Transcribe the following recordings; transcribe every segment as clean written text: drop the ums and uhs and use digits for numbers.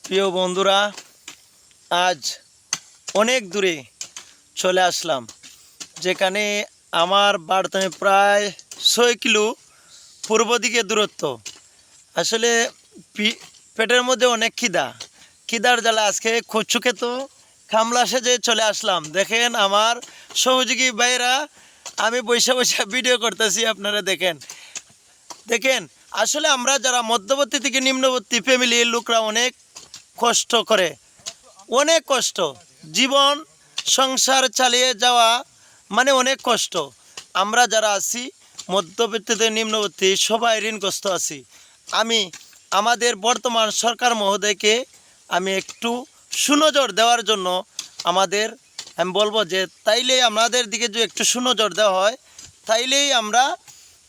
প্রিয় বন্ধুরা, আজ অনেক দূরে চলে আসলাম, যেখানে আমার বাড়ি থেকে প্রায় 6 কিলো পূর্ব দিকে দূরত্ব। আসলে পেটের মধ্যে অনেক খিদার জ্বালা আজকে কচু খেত খামলা সেজে চলে আসলাম। দেখেন আমার সহযোগী ভাইরা, আমি বসে বসে ভিডিও করতেছি, আপনারা দেখেন। আসলে আমরা যারা মধ্যবর্তী থেকে নিম্নবর্তী ফ্যামিলির লোকরা অনেক কষ্ট করে, অনেক কষ্ট, জীবন সংসার চালিয়ে যাওয়া মানে অনেক কষ্ট। আমরা যারা আছি মধ্যবিত্তদের নিম্নবর্তী সবাই ঋণগ্রস্ত আছি। আমি আমাদের বর্তমান সরকার মহোদয়কে আমি একটু সুনজর দেওয়ার জন্য আমি বলবো যে তাইলে আমাদের দিকে যদি একটু সুনজর দেওয়া হয়, তাইলেই আমরা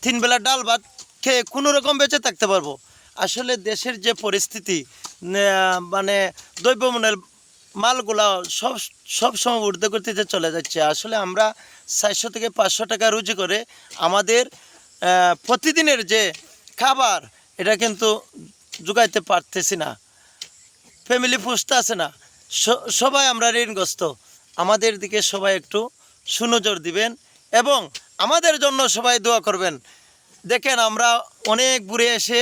3 বেলা ডাল ভাত খেয়ে কোনো রকম বেঁচে থাকতে পারবো। আসলে দেশের যে পরিস্থিতি, মানে দ্রব্যমূল্যের মালগুলা সব সময় ঊর্ধ্বগতিতে চলে যাচ্ছে। আসলে আমরা 400 থেকে 500 টাকা রুজি করে আমাদের প্রতিদিনের যে খাবার, এটা কিন্তু জোগাইতে পারতেছি না, ফ্যামিলি পুষতে আছে না। সবাই আমরা ঋণগ্রস্ত। আমাদের দিকে সবাই একটু সুনজর দিবেন এবং আমাদের জন্য সবাই দোয়া করবেন। দেখেন আমরা অনেক দূরে এসে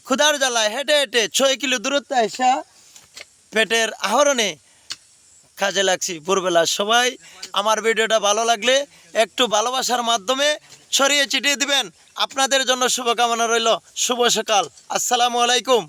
ক্ষুধার জ্বালায় হেঁটে হেঁটে 6 কিলো দূরত্বে এসে পেটের আহরণে কাজে লাগছি ভোরবেলা। সবাই আমার ভিডিওটা ভালো লাগলে একটু ভালোবাসার মাধ্যমে ছড়িয়ে ছিটিয়ে দিবেন। আপনাদের জন্য শুভকামনা রইল। শুভ সকাল। আসসালামু আলাইকুম।